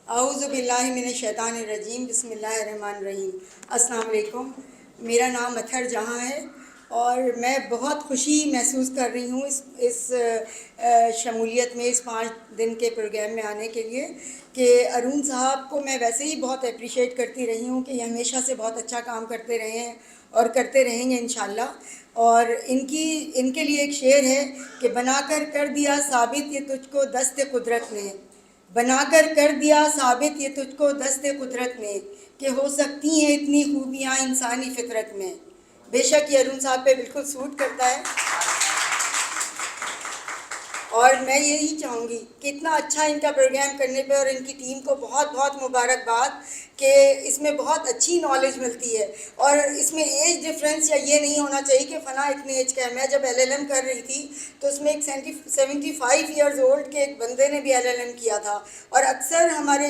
اعوذ باللہ من الشیطان الرجیم، بسم اللہ الرحمن الرحیم۔ السلام علیکم، میرا نام اطہر جہاں ہے اور میں بہت خوشی محسوس کر رہی ہوں اس شمولیت میں، اس 5 دن کے پروگرام میں آنے کے لیے کہ ارون صاحب کو میں ویسے ہی بہت اپریشیٹ کرتی رہی ہوں کہ یہ ہمیشہ سے بہت اچھا کام کرتے رہے ہیں اور کرتے رہیں گے انشاءاللہ۔ اور ان کے لیے ایک شعر ہے کہ بنا کر دیا ثابت یہ تجھ کو دست قدرت نے، بنا کر دیا ثابت یہ تجھ کو دست قدرت نے، کہ ہو سکتی ہیں اتنی خوبیاں انسانی فطرت میں۔ بے شک یہ ارون صاحب پہ بالکل سوٹ کرتا ہے، اور میں یہی چاہوں گی کہ اتنا اچھا ان کا پروگرام کرنے پہ، اور ان کی ٹیم کو بہت بہت مبارکباد کہ اس میں بہت اچھی نالج ملتی ہے، اور اس میں ایج ڈفرینس یا یہ نہیں ہونا چاہیے کہ فلاں اتنے ایج کا ہے۔ میں جب LLM کر رہی تھی تو اس میں ایک 75 ایئرز اولڈ کے ایک بندے نے بھی LLM کیا تھا، اور اکثر ہمارے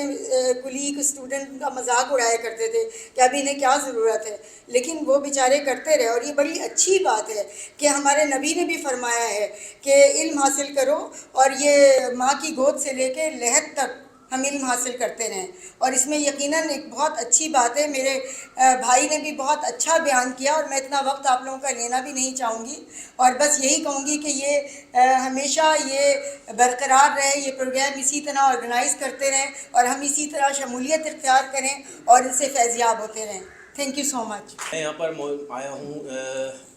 کلیگ اسٹوڈنٹ کا مذاق اڑایا کرتے تھے کہ ابھی انہیں کیا ضرورت ہے، لیکن وہ بیچارے کرتے رہے، اور یہ بڑی اچھی بات ہے کہ ہمارے نبی نے بھی فرمایا ہے کہ علم حاصل کرو، اور یہ ماں کی گود سے لے کے لحد تک ہم علم حاصل کرتے رہیں، اور اس میں یقیناً ایک بہت اچھی بات ہے۔ میرے بھائی نے بھی بہت اچھا بیان کیا، اور میں اتنا وقت آپ لوگوں کا لینا بھی نہیں چاہوں گی، اور بس یہی کہوں گی کہ یہ ہمیشہ یہ برقرار رہے، یہ پروگرام اسی طرح آرگنائز کرتے رہیں، اور ہم اسی طرح شمولیت اختیار کریں اور ان سے فیضیاب ہوتے رہیں۔ تھینک یو سو مچ۔ میں یہاں پر آیا ہوں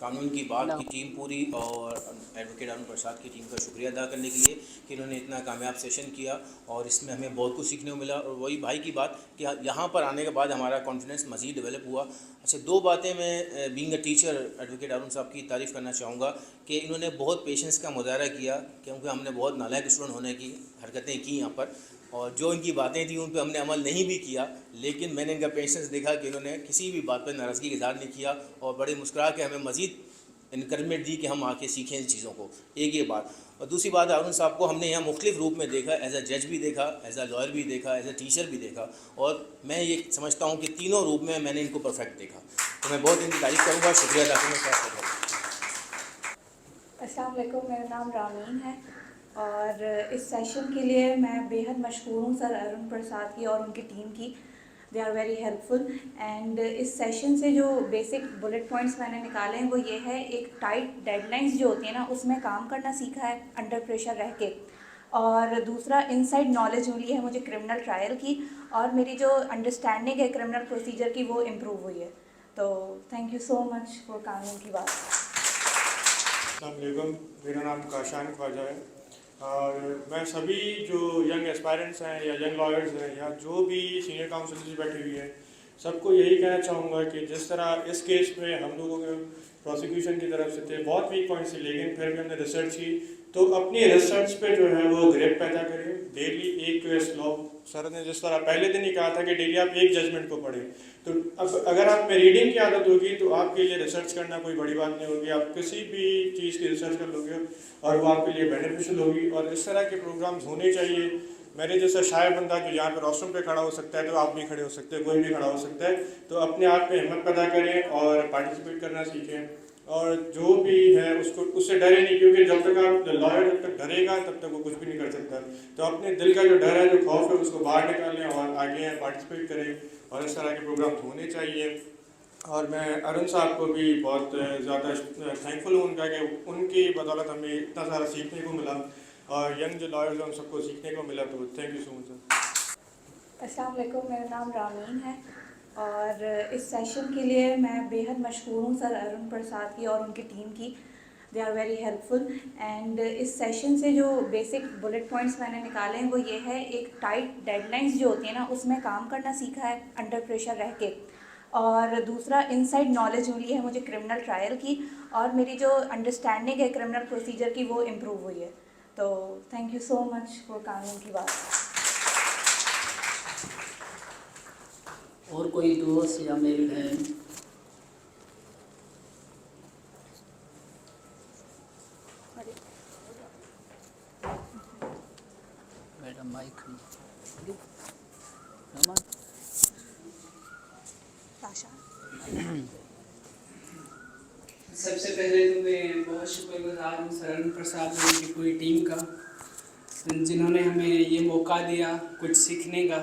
قانون کی بات کی ٹیم پوری اور ایڈوکیٹ ارون پرساد کی ٹیم کا شکریہ ادا کرنے کے لیے کہ انہوں نے اتنا کامیاب سیشن کیا، اور اس میں ہمیں بہت کچھ سیکھنے کو ملا، اور وہی بھائی کی بات کہ یہاں پر آنے کے بعد ہمارا کانفیڈنس مزید ڈیولپ ہوا۔ اچھا، 2 باتیں میں being a teacher advocate Arun صاحب کی تعریف کرنا چاہوں گا کہ انہوں نے بہت پیشنس کا مظاہرہ کیا، کیونکہ ہم نے بہت نالائق اسٹوڈنٹ ہونے کی حرکتیں کی یہاں پر، اور جو ان کی باتیں تھیں ان پہ ہم نے عمل نہیں بھی کیا، لیکن میں نے ان کا پیشنس دیکھا کہ انہوں نے کسی بھی بات پہ ناراضگی کا اظہار نہیں کیا، اور بڑے مسکرا کے ہمیں مزید انکریجمنٹ دی کہ ہم آ کے سیکھیں ان چیزوں کو۔ ایک یہ بات، اور دوسری بات، ارون صاحب کو ہم نے یہاں مختلف روپ میں دیکھا، ایز اے جج بھی دیکھا، ایز اے لائر بھی دیکھا، ایز اے ٹیچر بھی دیکھا، اور میں یہ سمجھتا ہوں کہ تینوں روپ میں میں نے ان کو پرفیکٹ دیکھا، تو میں بہت ان کی تعریف کروں گا، شکریہ ادا کروں گا۔ السلام علیکم، میرا نام رامین ہے، اور اس سیشن کے لیے میں بے حد مشکور ہوں سر ارون پرساد کی اور ان کی ٹیم کی۔ They are very helpful, and اس سیشن سے جو بیسک بلٹ پوائنٹس میں نے نکالے ہیں وہ یہ ہے، ایک ٹائٹ ڈیڈ لائنس جو ہوتی ہیں نا اس میں کام کرنا سیکھا ہے انڈر پریشر رہ کے، اور دوسرا انسائڈ نالج ملی ہے مجھے کرمنل ٹرائل کی، اور میری جو انڈرسٹینڈنگ ہے کرمنل پروسیجر کی وہ امپروو ہوئی ہے۔ تو thank you so much for قانون کی بات۔ السلام علیکم، میرا نام کاشان خواجہ ہے، اور میں سبھی جو ینگ اسپائرنٹس ہیں یا ینگ لائرز ہیں یا جو بھی سینئر کاؤنسلرز بیٹھی ہوئی ہیں، سب کو یہی کہنا چاہوں گا کہ جس طرح اس کیس میں ہم لوگوں کے پروسیکیوشن کی طرف سے تھے بہت ویک پوائنٹس تھے، لیکن پھر بھی ہم نے ریسرچ کی، تو اپنی ریسرچ پہ جو ہے وہ گریپ پیدا کریں۔ ڈیلی ایک لا، سر نے جس طرح پہلے دن ہی کہا تھا کہ ڈیلی آپ ایک ججمنٹ کو پڑھیں، تو اب اگر آپ میں ریڈنگ کی عادت ہوگی تو آپ کے لیے ریسرچ کرنا کوئی بڑی بات نہیں ہوگی، آپ کسی بھی چیز کی ریسرچ کر لو گے اور وہ آپ کے لیے بینیفیشل ہوگی، اور اس طرح کے پروگرامز ہونے چاہیے۔ میرے جیسا شاعر بندہ جو یہاں پہ روشن پہ کھڑا ہو سکتا ہے تو آپ بھی کھڑے ہو سکتے ہیں، کوئی بھی کھڑا ہو سکتا ہے، تو اپنے آپ پہ ہمت پیدا کریں اور پارٹیسپیٹ کرنا سیکھیں، اور جو بھی ہے اس سے ڈرے نہیں، کیونکہ جب تک آپ لائر جب تک ڈرے گا تب تک وہ کچھ بھی نہیں کر سکتا، تو اپنے دل کا جو ڈر ہے، جو خوف ہے، اس کو باہر نکالیں اور آگے پارٹیسپیٹ کریں، اور اس طرح کے پروگرام ہونے چاہیے۔ اور میں ارون صاحب کو بھی بہت زیادہ تھینکفل ہوں ان کا کہ ان کی بدولت ہمیں اتنا سارا سیکھنے کو ملا، اور ینگ جو لائرز ہیں ان سب کو سیکھنے کو ملا، تو تھینک یو سو مچ سر۔ السلام علیکم، میرا نام رامین ہے، اور اس سیشن کے لیے میں بے حد مشکور ہوں سر ارون پرساد کی اور ان کی ٹیم کی۔ They are very helpful, and اس سیشن سے جو بیسک بلٹ پوائنٹس میں نے نکالے ہیں وہ یہ ہے، ایک ٹائٹ ڈیڈ لائنس جو ہوتی ہیں نا اس میں کام کرنا سیکھا ہے انڈر پریشر رہ کے، اور دوسرا انسائڈ نالج ملی ہے مجھے کرمنل ٹرائل کی، اور میری جو انڈرسٹینڈنگ ہے کرمنل پروسیجر کی وہ امپروو ہوئی ہے۔ تو thank you so much for قانون کی بات۔ اور کوئی دوست یا میری بہن؟ میڈم مائک سب سے پہلے تو میں بہت شکر گزار ہوں سر ارون پرساد اور ان کی پوری ٹیم کا، جنہوں نے ہمیں یہ موقع دیا کچھ سیکھنے کا،